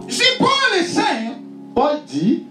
See, Paul is saying, Paul dit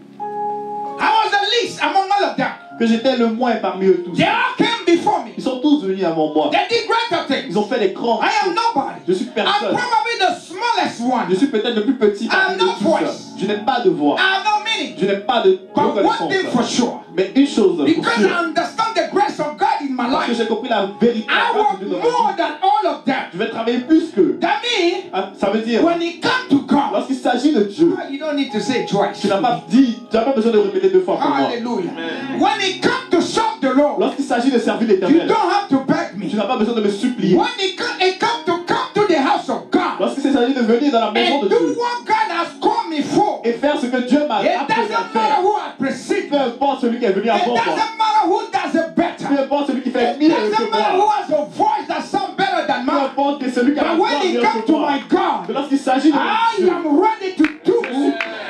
I was the least among all of them. que j'étais le moins parmi eux tous. They all came before me. Ils sont tous venus avant moi. They did greater things. Ils ont fait des grands I am choses. nobody. Je suis I'm personne. probably the smallest one. Je suis peut-être le plus petit parmi I have no eux tous. voice. Je n'ai pas de voix. I have no meaning. Je n'ai pas de But one reconnaissance. thing for sure, Mais une chose pour because sûr, I understand the grace of God in my parce que life, j'ai compris la vérité I de want Dieu dans ma more vie. than all of them. Je vais travailler plus que. That means, Ça veut dire, when it comes to God, lorsqu'il s'agit de Dieu, you don't need to say it twice. tu n'as pas besoin de répéter deux fois pour moi. Hallelujah. When it comes to serve the Lord, Lorsqu'il s'agit de servir you l'Éternel, don't have to beg me. tu n'as pas besoin de me supplier. When it comes to come to the house of God Lorsqu'il s'agit de venir dans la maison and de do Dieu what God has called me for, et faire ce que Dieu m'a it appelé à doesn't matter faire, who I precede. peu importe celui qui est venu It avant moi, doesn't matter who does it peu better. importe celui qui fait It mieux doesn't que matter who moi, has a voice that sounds better than peu mine. importe que celui qui a But la when voix it mieux comes que to moi, my mais God, lorsqu'il s'agit de I Dieu, am ready to do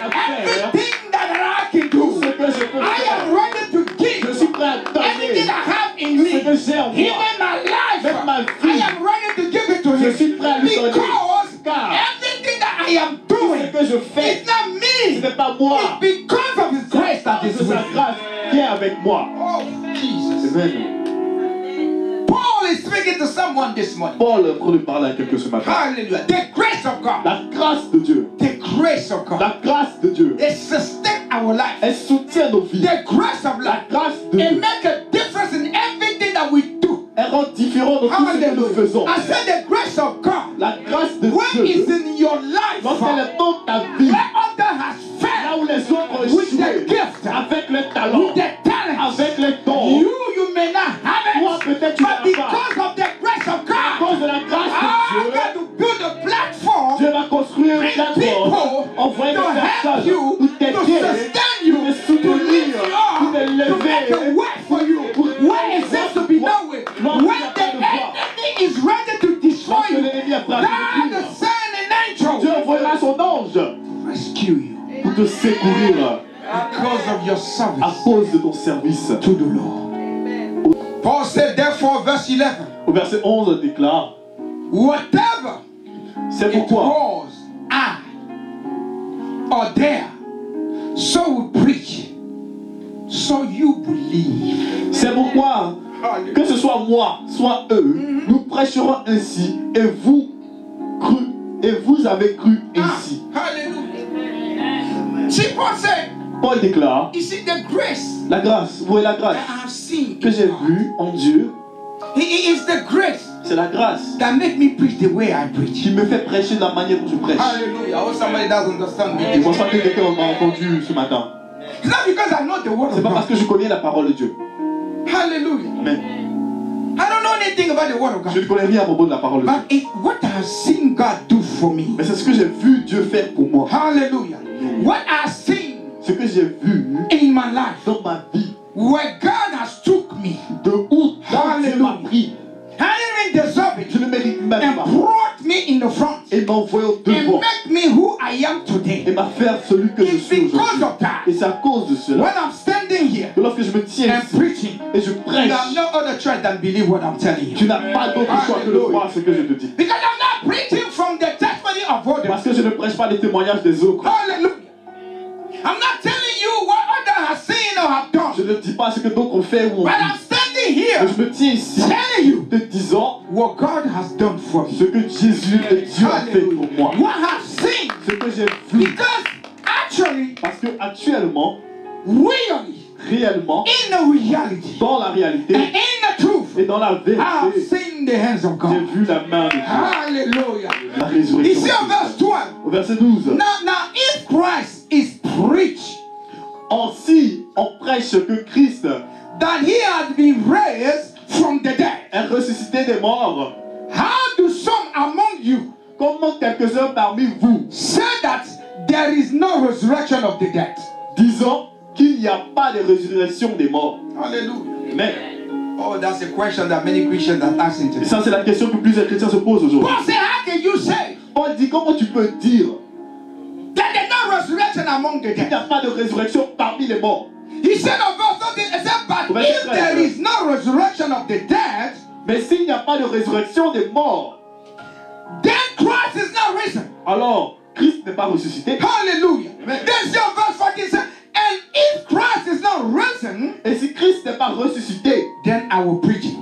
everything that I can tout ce do. que je peux I faire, am ready to je give suis prêt à everything donner I have in ce me. que j'ai en moi, Even my life, même ma I vie, am ready to give it to je Him. suis prêt à lui donner, Because car everything that I am tout doing, ce que je fais, it's not ce me. n'est pas moi, It's because of His grace that c'est is de sa with me. grâce qui est avec moi. Oh, Jesus. Amen. Paul is speaking to someone this morning. Paul est en train de parler à quelqu'un ce matin. Hallelujah. The grace of God. La grâce de Dieu, The grace of God. la grâce de Dieu, It sustains our life. elle soutient nos vies. The grace of La life. grâce de It Dieu, makes a difference in everything that we do. elle rend différent de tout ce que nous faisons. I said the grace of God. La grâce de When it's Dieu, in your life, lorsqu'elle est dans ta vie, where other has là failed où les autres ont with the échoué, gift, avec le talent, with the talent, avec les dons, you may not have toi it, peut-être tu but n'as pas. because of the grace of À God, cause de la grâce I'm de Dieu, going to build a platform Dieu va construire une plateforme, envoyer to des help personnes you, pour to t'aider, sustain you, pour te to lift soutenir, you pour te up, to make a lever. way for you. When it seems to be no way, when the enemy is ready to destroy Lorsque you, l'ennemi est prêt à te God détruire, is sending an Dieu angel envoiera son ange to rescue you pour te secourir because of your à service cause de ton service. to the Lord. Paul said, therefore, verse 11, Au verset 11 déclare, whatever c'est it pourquoi was I or there, so we preach, so you believe. c'est pourquoi, que ce soit moi, soit eux, nous prêcherons ainsi et vous avez cru ainsi. Hallelujah. See, Paul said, Paul déclare, you see the grace la grâce, vous voyez la grâce that I have seen que j'ai in God. vue en Dieu, It is the grace c'est la grâce that make me preach the way I preach. qui me fait prêcher de la manière dont je prêche. Hallelujah. I hope somebody doesn't understand Je ne me. pense pas que quelqu'un m'a entendu ce matin. It's not because I know the word C'est of pas parce God. que je connais la parole de Dieu. Hallelujah. Amen. I don't know anything about the word of Je God. ne connais rien à propos de la parole de Dieu. But it's what I have seen God do for me. Mais c'est ce que j'ai vu Dieu faire pour moi. Hallelujah. What I've seen Ce que j'ai vu in my life, dans ma vie, where God has took me, de où Dieu m'a pris. I didn't even deserve Je it, ne mérite même and pas. brought me in the front, Et m'a envoyé au and devant. make me who I am Et today. m'a fait celui que je It's suis because aujourd'hui. of that. Et c'est à cause de cela When I'm standing here que lorsque je me tiens and ici preaching, et je you prêche, have no other choice than believe what I'm telling tu you. n'as pas d'autre choix que de croire ce que je te dis. Because I'm not preaching from the testimony of others. Parce que je ne prêche pas les témoignages des autres. Hallelujah. I'm not telling you what others have seen or have Je done. ne dis pas ce que d'autres ont fait ou ont But dit. I'm standing Mais here je me tiens ici telling you te disant what God has done for me. ce que Jésus et Dieu a fait pour moi. What I've seen. Ce que j'ai vu. Because actually, Parce que actuellement, really, réellement, in the reality, dans la réalité and in the truth, et dans la I've vérité, seen the hands of j'ai God. vu la main de Dieu. Hallelujah. La You résurrection. see on verse 12. Au verset 12. Now, if Christ is preached Ainsi, on prêche que Christ that he had been raised from the dead, est ressuscité des morts. how do some among you Comment quelques-uns parmi vous, say that there is no resurrection of the dead? disant qu'il n'y a pas de résurrection des morts? Hallelujah. Mais, Oh, that's a question that many Christians are asking et today. ça c'est la question que plusieurs chrétiens se posent aujourd'hui. Paul said, how can you say Paul dit, comment tu peux dire that there's no resurrection among the qu'il n'y dead? a pas de résurrection parmi les morts? He said of verse 13, he said, but if there is no resurrection of the dead, Mais s'il n'y a pas de résurrection des morts, then Christ is not risen. alors Christ Christ n'est pas ressuscité, hallelujah. Then see on verse 14 says, and if Christ is not risen, et si Christ n'est pas ressuscité, then our preaching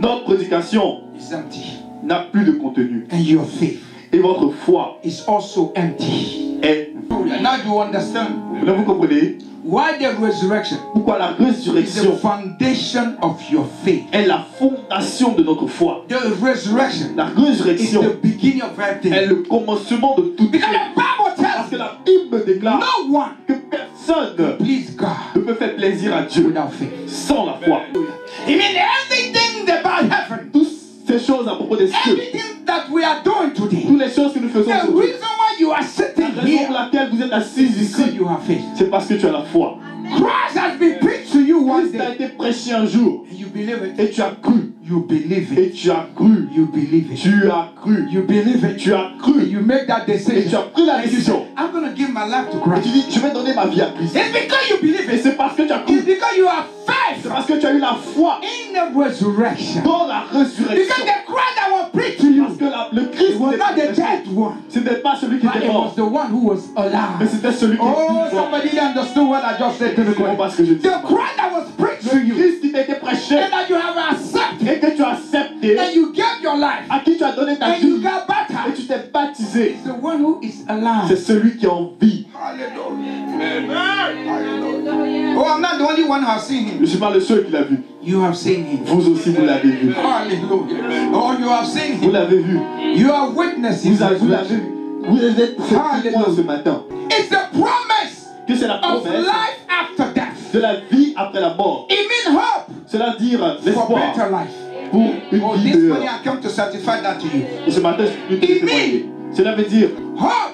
notre prédication is empty. n'a plus de contenu. And your faith Et votre foi is also empty. est... Now you understand Là, vous comprenez why the resurrection pourquoi la is the résurrection foundation of your faith. est la fondation de notre foi. The resurrection La is résurrection the beginning of est everything. le commencement de tout. Because the Bible Parce tells que you, la Bible déclare no one que personne please God ne peut faire plaisir à Dieu without faith. sans la foi. I mean, everything about heaven, Toutes ces choses à propos des cieux, everything that we are doing today, toutes les choses que nous faisons the aujourd'hui, reason why you are sitting la raison pour here laquelle vous êtes assis is because ici, you have faith. c'est parce que tu as la foi. Christ has been preached to you one Christ a day. été prêché un jour And you believe it. et tu as cru. You believe Et it. tu as cru. You believe it. Tu as cru. You believe it. Tu as And cru. you make that Et tu decision. as pris la And you say, décision. I'm going to give my life to Et Christ. tu dis, je vais donner ma vie à Christ. It's because you believe Et it. c'est parce que tu as cru. It's because you have faith C'est parce que tu as eu la foi in the resurrection. dans la Because résurrection. the Christ that was preached to Parce you que le Christ was not the n'était dead one, ce n'était pas celui qui but était it was mort, the one who was mais alive. c'était celui qui Oh, était mort. somebody understood what I just said to the C'est Christ. parce que je dis. The Christ that was preached to Le you Christ qui t'a été prêché and that you have accepted et que tu as accepté, and you gave your life à qui tu as donné ta and you vie got et baptized tu t'es baptisé, is the one who is c'est alive. celui qui est en vie. Oh, I'm not the only one who has seen Je him. ne suis pas le seul qui l'a vu. You have seen him. Vous aussi, vous l'avez vu. Hallelujah. Oh, you have seen Vous him. l'avez vu. You are witnessing Vous l'avez resurrection. vu. Vous êtes témoin ce matin. It's the promise Que c'est la of promesse life after death. de la vie après la mort. It means hope Cela dire for l'espoir better life. pour une Oh, vie this morning meilleure. I come to certify that to you. Et ce matin, je peux te It témoigner. Cela veut dire Hope for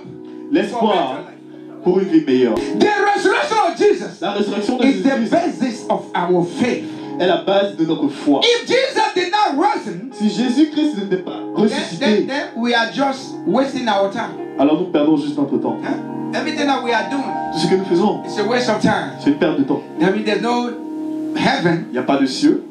l'espoir better life. pour une vie meilleure. The resurrection of Jesus La résurrection de is the Jésus basis of our faith. est la base de notre foi. If Jesus did not risen, Si Jésus-Christ n'était pas ressuscité, then we are just wasting our time. alors nous perdons juste notre temps. Huh? Everything that we are doing, Tout ce que nous faisons, it's a waste of time. c'est une perte de temps. I mean, there's no heaven, Il n'y a pas de cieux,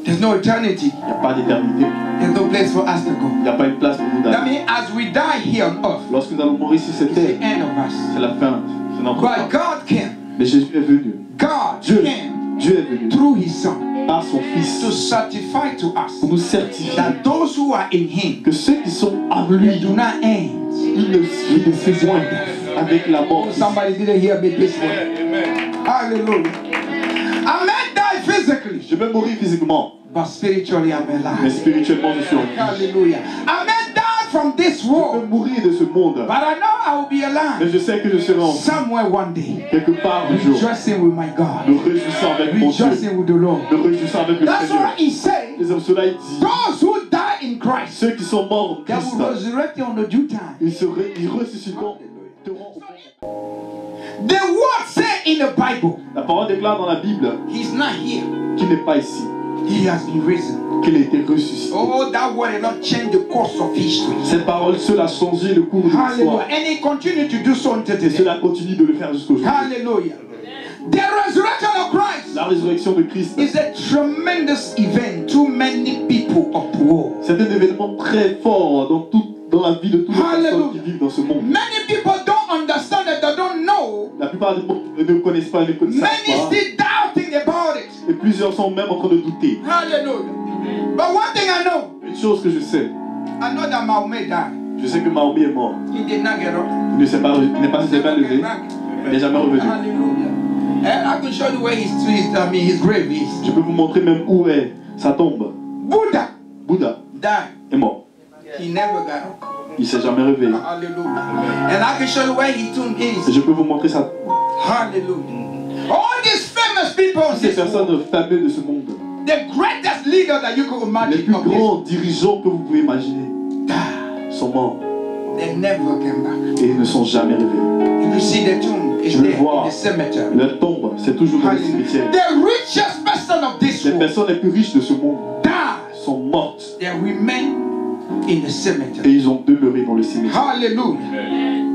there's no eternity, il n'y a pas d'éternité, there's no place for us to go. il n'y a pas une place pour nous That d'aller. means as we die here on earth, Lorsque nous allons mourir sur cette it's the terre, end of us. c'est la fin, c'est notre But fin. God came, Mais Jésus est venu. God Dieu, came Dieu est venu through His Son par son Fils to certify to us pour nous certifier that those who are in Him, que ceux qui sont en they lui, do not end ils ne with the suivent physical point death. avec la mort. Somebody didn't hear me this morning. Hallelujah. I may die physically, Je vais mourir physiquement, but spiritually I'm mais alive. spirituellement je suis en vie. Hallelujah. I may die from this Je peux world, mourir de ce monde, but I know I will be mais alive je sais que je serai en vie somewhere one day, quelque part un jour, rejoicing with my God, me réjouissant avec mon Dieu, rejoicing with the Lord. me réjouissant avec le That's Seigneur. why He said, Et c'est pour cela il dit, those who die in Christ, ceux qui sont morts en they Christ, will resurrect on the due time. ils ressusciteront. The word say in the Bible, La parole déclare dans la Bible He's not here. qu'il n'est pas ici, He has been risen. qu'il a été ressuscité. Oh, that word did not change the course of history. Cette parole seule a changé le cours de Hallelujah. l'histoire. And He continued to do so until Et today. cela continue de le faire jusqu'au jour. Hallelujah. The resurrection of Christ La résurrection de Christ, is a tremendous event. Too many people uproar. c'est un événement très fort dans la vie de toutes les personnes qui vivent dans ce monde. Many people don't understand it. They don't know. La plupart du monde ne connaissent pas, ne connaissent Many pas. still doubting about it. Et plusieurs sont même en train de douter. Hallelujah. But one thing I know, Une chose que je sais, I know that Mahomet died. je sais que Mahomet est mort. He did not get up. Il ne s'est pas levé, il n'est jamais revenu. Hallelujah. And I can show you where his grave is. Je peux vous montrer même où est sa tombe. Buddha Bouddha died. est mort. He never got up. Il ne s'est jamais réveillé. Hallelujah. And I can show you where his tomb Et is. je peux vous montrer sa Hallelujah. All these famous people in ces this world, personnes fameuses de ce monde. the greatest leader that you could Les imagine plus of this, grands dirigeants que vous pouvez imaginer died. sont morts They never came back. et ils ne sont jamais réveillés. If you see the tomb, it's Je le there vois. in the cemetery. Leur tombe, c'est toujours dans les Hallelujah. cimetières. The richest person of this Les world personnes les plus riches de ce monde died. sont mortes They remain in the et cemetery. ils ont demeuré dans le cimetière. Hallelujah.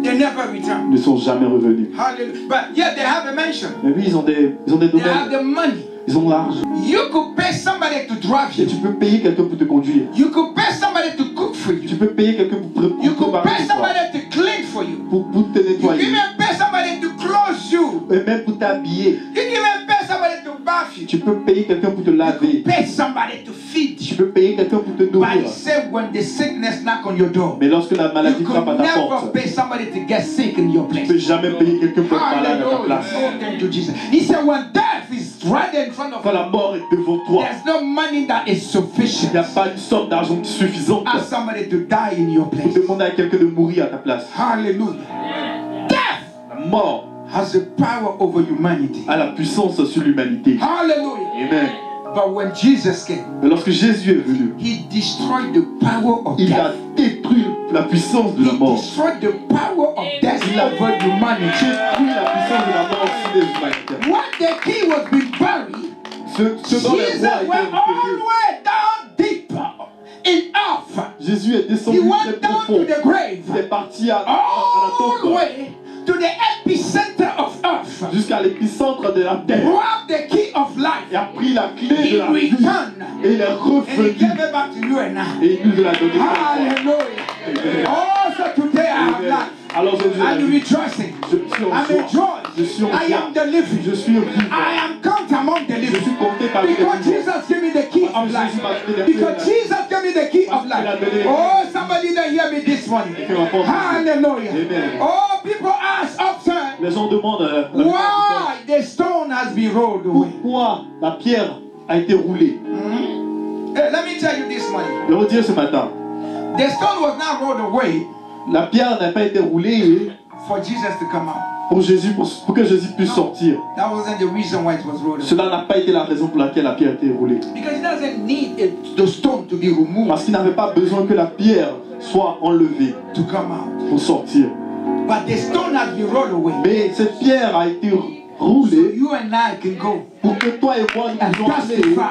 They never return. Ils ne sont jamais revenus. Hallelujah. But yet they have a mansion. Mais oui, ils ont des They have domaines, the money. ils ont l'argent. You could pay somebody to drive Et you. tu peux payer quelqu'un pour te conduire. You could pay somebody to cook for Tu you. peux payer quelqu'un pour You could préparer pay l'histoire, somebody to clean for you. pour Et même pour t'habiller. You can even pay somebody to bath you. Tu peux payer quelqu'un pour te laver. Pay somebody to feed Tu you. peux payer quelqu'un pour te But nourrir. he said when the sickness knock on your door, Mais lorsque la maladie you frappe à could ta never porte, pay somebody to get sick in your tu place. peux jamais payer quelqu'un pour être malade à ta Hallelujah. place. Oh, thank you, Jesus. He said when death is right in front of Quand you, la mort est devant toi, there's no money that is il sufficient. n'y a pas une somme d'argent suffisante Ask somebody to die in your pour place. demander à quelqu'un de mourir à ta place. Hallelujah. Death La mort has the power over humanity. a la puissance sur l'humanité. Hallelujah. Amen. But when Jesus came, Mais lorsque Jésus est venu, he destroyed the power of il a death. détruit la puissance de la He mort. destroyed the power of death over humanity. Détruit la puissance de la mort sur les humanitaires. When the key was being buried, Ce dont les Jesus rois went étaient all enterrés. the way down deeper in earth. Jésus est descendu He très went down profond. to the grave, Il est parti à la all the tombe way to the epicenter of earth. jusqu'à l'épicentre de la terre. Grabbed the key of life. Et a pris la clé de He la vie. returned Et il est and he revenu. gave it back to you and I. Et il nous l'a donné. Hallelujah. Oh, so today I have life. Alors aujourd'hui, I'm rejoicing. je suis en I'm joie. Je enjoying. suis en I joie. am the living. Je suis vivant. I am counted among the Je living. suis compté parmi les Because vivants. Jesus gave me the key of life. Because Jesus gave me the key of life. Oh, somebody that hear me this morning. Hallelujah. Amen. Oh, people ask often Les gens demandent why the stone has been rolled away. pourquoi la pierre a été roulée. Hey, let me tell you this morning. Je vais vous dire ce matin, The stone was not rolled away la pierre n'a pas été roulée for Jesus to come out. pour Jésus, pour que Jésus puisse sortir. That wasn't the reason why it was rolled away. Cela n'a pas été la raison pour laquelle la pierre a été roulée. Because he doesn't need the stone to be removed Parce qu'il n'avait pas besoin que la pierre soit enlevée to come out. pour sortir. But the stone has been rolled away. Mais cette pierre a été So roulée you and I can go. pour que toi et moi nous puissions aller et témoigner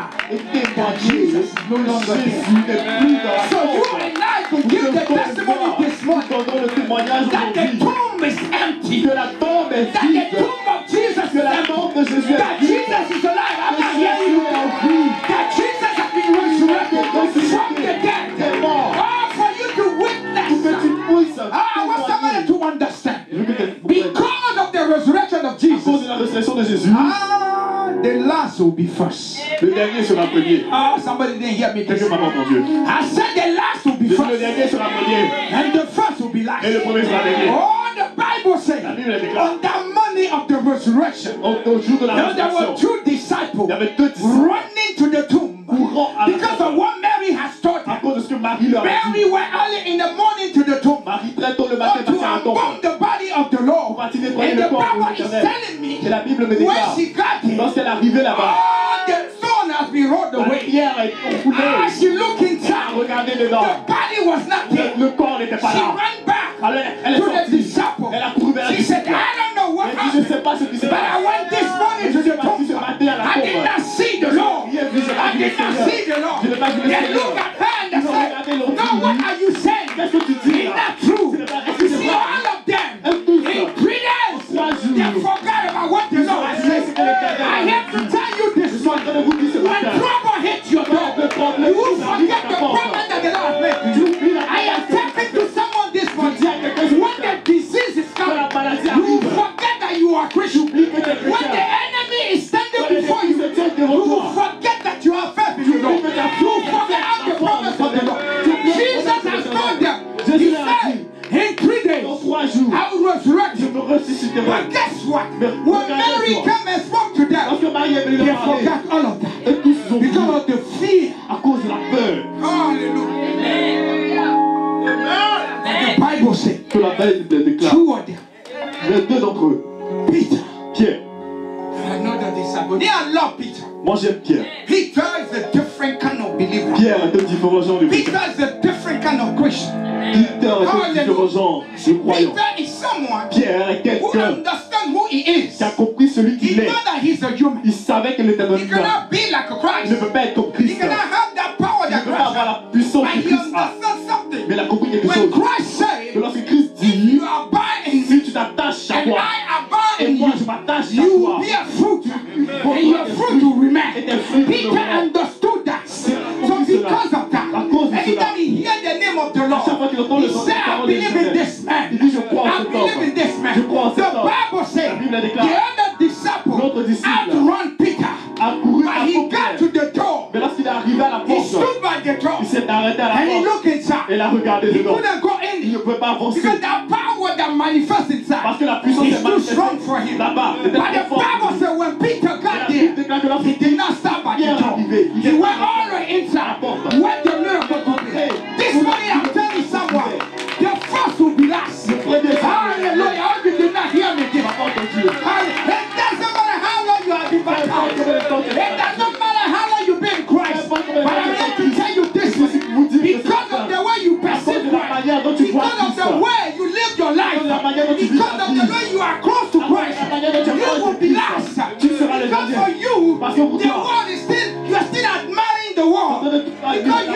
que Jésus n'est plus dans la So you tombe. and I can give the testimony this morning Donnons le témoignage that the aujourd'hui tomb is empty. que la tombe est That the vide, tomb of Jesus que is la empty. tombe de Jésus That est vide, Jesus is alive. I'm que not hearing Jésus you. est en vie, That Jesus has been resurrected from the dead. est mort, Oh, for you to pour que witness. tu puisses I want somebody témoigner. to understand. Je veux que tu Because of the resurrection of à cause de Jesus, la résurrection de Jésus, the last will be first. le dernier sera premier. Oh, somebody didn't hear me. Quelqu'un m'a pas entendu. I said the last will be Le first. dernier sera premier And the first will be last. et le premier sera dernier. Oh, the Bible says La Bible déclare on the morning of the resurrection, au jour de la there résurrection, were two il disciples y avait deux disciples running to the tomb courant à la because tombe of what Mary has taught à them. cause de ce que Marie leur a Mary dit. went early in the morning to the tomb Marie très tôt le matin to partit à la tombe unbound the body of the pour Lord. partir nettoyer And le the corps de Bible is l'Éternel. telling me Et la Bible me when déclare, she got here, lorsqu'elle est arrivée là-bas, oh, the stone has been rolled la away. pierre a été roulée. As she looked Elle a inside, regardé the dedans. body was not there. Le corps n'était pas She là. ran back Alors, elle est to the sortie. disciple. Elle a couru vers les She said, disciples. I don't know what Elle dit, je ne happened, sais pas ce qui s'est but I passé. went this morning to Je suis the parti tomb. ce matin à la I did tombe. not see the Lord. Rien vu, je n'ai pas I vu le did not Seigneur. see the Lord. Je n'ai pas vu le They Seigneur. looked at her and they Ils ont said, regardé l'autre. no, what are you saying? Qu'est-ce que tu dis It's là? not true. Ce n'est pas- est-ce You que c'est see, vrai? all of them, Elles tous, in 3 days, 3 jours, they forgot about what the Lord has said. I have to tell you je this suis en one. train de vous dire ce When matin. trouble hits your door, you forget the promise that the Lord has made to you. I am talking to someone this morning. When the disease is coming, you forget that you are Christian. When the enemy is standing before you, you forget that you are faith in the Lord. You forget how the promise of the Lord. Jesus has told them. He said, in 3 days, Dans 3 jours, I will resurrect je you. me ressusciterai. But guess what? When Mary came and spoke to them, Lorsque Marie est venue they leur parler, forgot all of that. et tous ont Because vu of the fear. à cause de la peur. Hallelujah. The Bible says, Que la Bible déclare. 2 of them, Les deux d'entre eux, Peter, Pierre. another disciple. They are love Peter. Moi j'aime Pierre. Peter is a different kind of believer. Pierre est un différent genre de Peter chrétien. is a different kind of Christian. Peter est un différent genre de croyant. Peter is someone Pierre est who quelqu'un understands who he is. qui a compris celui He qu'il est. knows that he's a human. Il savait qu'il était un He humain. cannot be like a Il ne Christ. peut pas être comme He Christ. cannot have that power Il ne that peut pas Christ avoir has. la puissance But que he Christ a. understands something. Mais il a compris quelque When chose. Christ Que said, lorsque Christ if dit, you abide in si me tu t'attaches à and moi, I abide et in moi you, je m'attache à you will toi, be a fruit, and your fruit will remain. Peter understood that. So because of that, anytime he heard the name of the à chaque fois qu'il Lord, entend he le nom said, I believe in this il man. dit je crois en I cet believe in homme. this man. Je crois en The cet homme. Bible says, La Bible the déclare. other l'autre disciple outrun Peter. a couru But à he Pierre. got to the door. Mais lorsqu'il est arrivé à la He porte, stood by the door. il s'est arrêté à la And he porte looked inside. et il a regardé He dedans. couldn't go Il in. ne pouvait pas avancer Because the power that manifests inside parce que la puissance is est too strong manifestée for him. là-bas. But the Bible said when Peter Et got la there, Bible déclare que he lorsqu'il did not stop by the Pierre est door. arrivé, il He est went all the way inside. When the miracle took place. This morning I'm telling someone, the first will be last. Hallelujah. How you did not hear me? It doesn't matter how long you have been baptized. It doesn't matter how long you've been in Christ. But I'm here to tell you this one. Because of the way you perceive Christ, because of the way you live your life, because of the way you are close to Christ, you will be last. Because for you, the world is still, you are still admiring the world. Because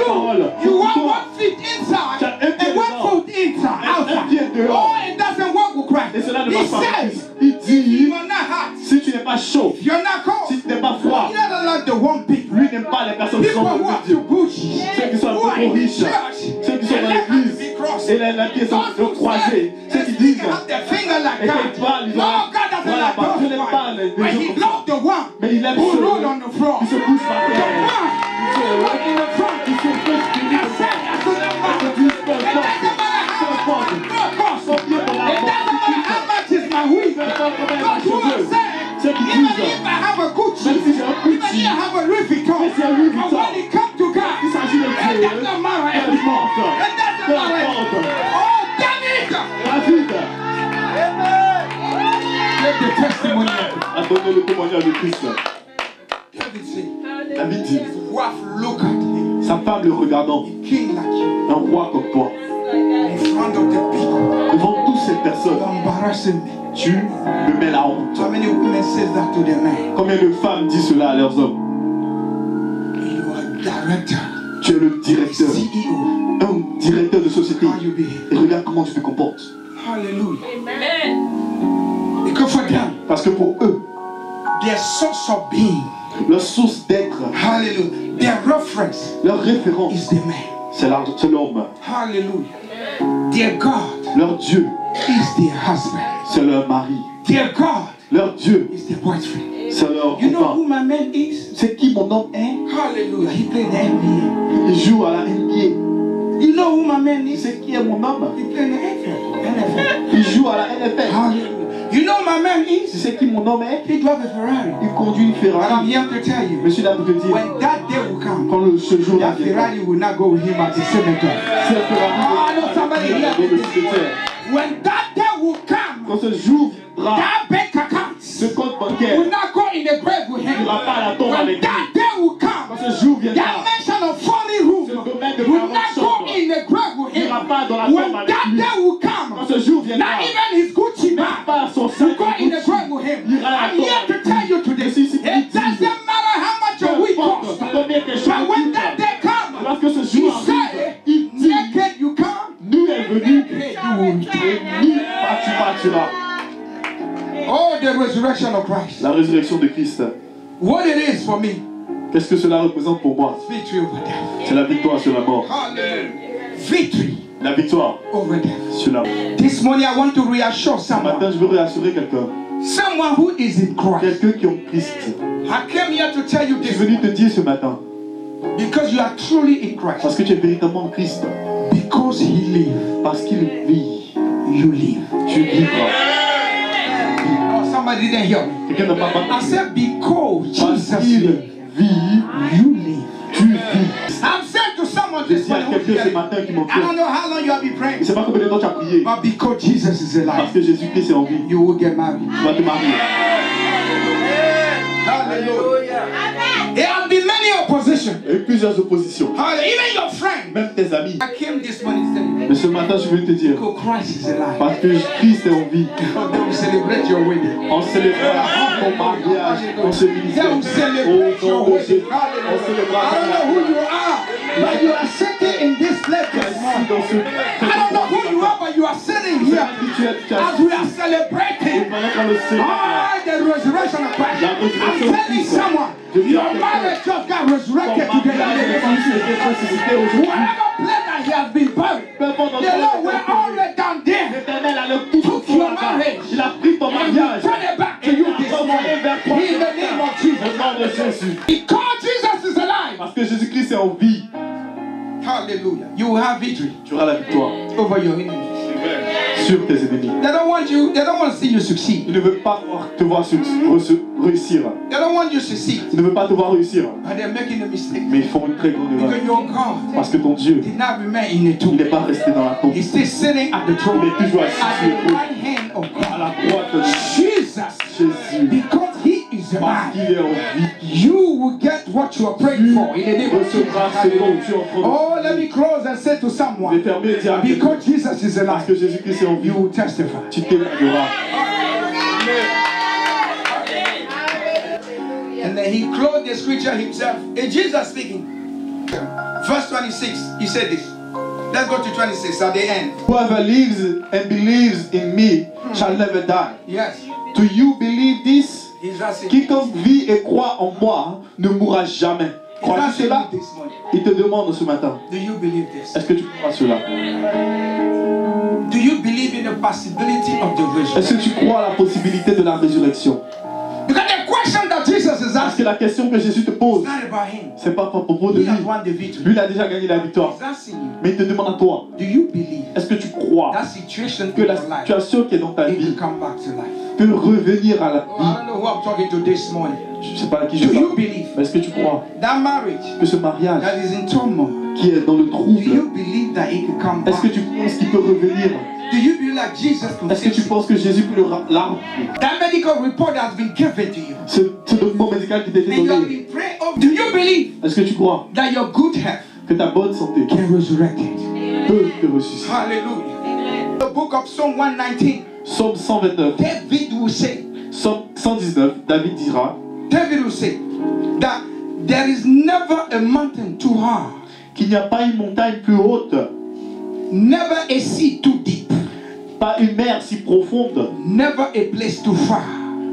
you want 1 foot inside and 1 foot inside, outside. Oh, it doesn't work with Christ. He says, il dit, you are not hot, si tu n'es pas chaud, you're not cold. si tu n'es pas froid, He doesn't like the one people. lui n'aime pas les personnes qui People sont who de are Dieu. too bush, Ceux qui sont un who peu are trop in riches, church, ceux qui sont and dans let us l'église, be crossed. et les pieds sont Those who croisés, say, ceux and qui speak disent, have their finger like et that. qu'ils parlent, ils No, ont God doesn't voilà, like Dieu those n'aime ones. pas les But gens he comme ça. loved the one Mais il aime who ceux rolled on the floor. qui se couchent par The terre, one who rolled in the front. qui se couchent That said, that doesn't matter. It doesn't matter how much no cost. It doesn't matter how much is my wheat. God who has said, even if I have a Gucci, even if I have a Louis Vuitton, but when it comes to God, it doesn't matter anymore. It doesn't matter. Oh, damn it! David Let the testimony a donné le témoignage de Christ. David said, David dit, his wife look at him, sa femme le regardant, king like you, un roi comme toi, in front of the people, devant toutes ces personnes, you're embarrassing me. tu me mets la honte. How many women says that to their man? Combien de femmes disent cela à leurs hommes? You are director, Tu es le directeur, CEO. un directeur de société. How you behave? Et regarde comment tu te comportes. Hallelujah. Amen. Because for them, Parce que pour eux, their source of being, leur source d'être, hallelujah, their reference leur référence, is the man. c'est l'homme. Hallelujah. Their God Leur Dieu, is their husband. c'est leur mari. Their God Leur Dieu, is their boyfriend. c'est leur You know copain. who my man is? C'est qui mon homme est? Hallelujah. He played the NBA. Il joue à la NBA. You know who my man is? C'est qui est mon homme? He played the NFL. Il joue à la NFL. Hallelujah. You know my man Tu is? sais qui mon homme est? He drives a Ferrari. Il conduit une But I'm Ferrari. here to tell you, Je suis là pour te dire, when that day will come, quand ce jour-là that viendra, Ferrari will not go with him at the cemetery. cette Ferrari Ah, no, somebody here. dans le cimetière. When that day will come, Quand ce jour viendra, that bank account ce compte bancaire will not go in the grave with him. n'ira pas à la tombe When avec lui. that day will Quand come, ce jour that viendra, mention of funny room ce domaine de will 40 not go chambres in the grave with him. n'ira pas dans la When tombe avec that lui. day will Quand come, ce jour viendra, not even his Gucci bag pas son will sac go in the Gucci grave with him. ira à la I'm tombe here to avec tell you lui. today, Je suis ici pour it te dire, doesn't matter how much peu your wheat importe costs. combien quelque chose But when coûte, that day comes, lorsque ce he jour arrive, said, il dit, naked you come, nous est venu, naked you will return. et nous tu partiras. Oh, the resurrection of Christ. La résurrection de Christ, What it is for me, qu'est-ce que cela représente pour moi? victory over death. C'est la victoire sur la mort. Hallelujah. Victory La victoire over death. sur la mort. This morning I want to reassure Ce matin, someone. je veux réassurer quelqu'un. Someone who is in Christ. Quelqu'un qui est en Christ. I came here to tell you Je suis this venu te dire ce matin, because you are truly in Christ. parce que tu es véritablement en Christ. Because he lives, Parce qu'il vit, you live. tu vivras. Oh, somebody didn't hear me. Quelqu'un n'a pas I said because Parce Jesus qu'il lives, vit, you live. tu vis. I'm saying to someone Je this dis à morning, who's quelqu'un ce here, matin qui I m'entend, don't know how long you have been je praying, ne sais pas combien de temps tu as prié, but because Jesus is parce alive, que Jésus-Christ est en vie, you will get married. tu vas te marier. Hallelujah. There have been many opposition. Il y a eu plusieurs oppositions, Hallelujah. Even your friend. même tes amis. I came this morning saying, Mais ce matin, je veux te dire, because Christ is alive. parce que Christ est en vie, They will celebrate your wedding. on célébrera ton mariage dans ce They ministère. will celebrate Au your nom de wedding. Jésus, on Hallelujah. célébrera I don't know who you are, but you are sitting in this place this Assis morning. dans ce I don't know who you are, but you are sitting here as we are celebrating the resurrection of Christ. I'm telling someone, your marriage just got resurrected today. Whatever place that he has been buried, the Lord went all the way down there, took your marriage, Il a pris ton mariage. turn it back to you this morning. vers toi. In the name of Jesus. Au nom de Jésus. Because Jesus is alive. Parce que Jésus-Christ est en vie. Hallelujah. You will have victory Tu auras la victoire over your enemies. sur tes ennemis. They don't want you, they don't want to see you succeed. Il ne veut pas te voir réussir. They don't want you to succeed. Il ne veut pas te voir réussir. But they're making a mistake. Mais ils font une très grande erreur. Because your God Parce que ton Dieu, did not remain in the il tomb. n'est pas resté dans la tombe. He's still sitting at the Il throne. est toujours assis At sur le the trône. right hand of À God. la droite de Jesus. Jésus. Because he is Parce alive. qu'il est en vie. You will get what you are praying for in the name of Jesus. Recevras ce dont tu es en train de Oh, let me close and say to Je vais someone, fermer et dire à quelqu'un, because Jesus is parce que alive, Jésus-Christ est en vie, you will testify. tu témoigneras. And then he clothed the scripture himself. And Jesus speaking. Verse 26, he said this. Let's go to 26 at the end. Whoever lives and believes in me shall never die. Yes. Do you believe this? He's asking. Quiconque vit et croit en moi ne mourra jamais. He's Crois-tu asking cela? you this morning. Il te demande ce matin. Do you believe this? Est-ce que tu crois cela? Do you believe in the possibility of the Est-ce resurrection? que tu crois à la possibilité de la résurrection? Because the question that Jesus is Parce asking que la question que Jésus te pose, is not about him. c'est pas à propos de He lui. has won the victory. Lui, il a déjà gagné la victoire. He's asking you, Mais il te demande à toi, do you believe est-ce que tu crois that situation que in la your life situation qui est dans ta it vie can come back to life? peut revenir à la Oh, I vie? don't know who I'm talking to this morning. Je ne sais pas à qui je Do you parle. believe Mais est-ce que tu crois that marriage que ce mariage that is in turmoil, qui est dans le do trouble, you believe that it can come est-ce que back? tu penses qu'il peut revenir? Do you believe that Jesus can Est-ce que tu fix it? penses que Jésus peut l'arbre? That medical report has been given to you. Ce document médical qui t'a été And you have donné, been praying. Oh, do you believe est-ce que tu crois that your good health que ta bonne santé can resurrect it? peut te ressusciter? Hallelujah. The book of Psalm 119, Psaume 129, David will say, Psaume 119, David dira David will say that there is never a mountain too hard, qu'il n'y a pas une montagne plus haute, never a sea too deep, pas une mer si profonde, never a place too far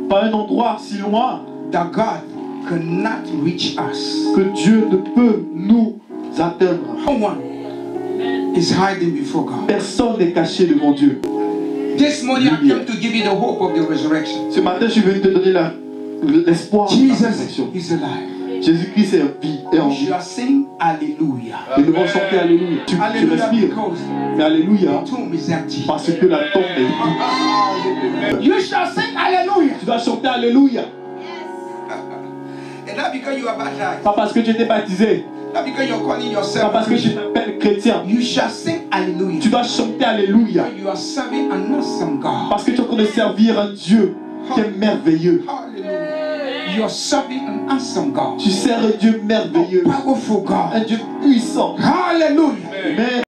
pas un endroit si loin that God cannot reach us. que Dieu ne peut nous atteindre. No one is hiding before God. Personne n'est caché devant Dieu. This morning I came to give you the hope of the resurrection. Ce matin, je suis venu te donner l'espoir de la Jesus résurrection. is alive. Jésus-Christ est en vie. Et en You vie. shall sing hallelujah. Nous devons chanter Alléluia. Tu Hallelujah respires. because Mais Alléluia, the tomb is empty. parce que la tombe est vide. You shall sing hallelujah. Tu dois chanter Alléluia. And not because you are baptized. Pas parce que tu étais baptisé. Not because you're calling Pas yourself a parce que tu Christian. t'appelles chrétien. You shall sing hallelujah. Tu dois chanter Alléluia. You are serving an awesome God. Parce que tu es en train de servir un Dieu qui est merveilleux. Hallelujah. You are serving an awesome God. Tu sers un Dieu merveilleux. Powerful Un God. Dieu puissant. Hallelujah. Amen.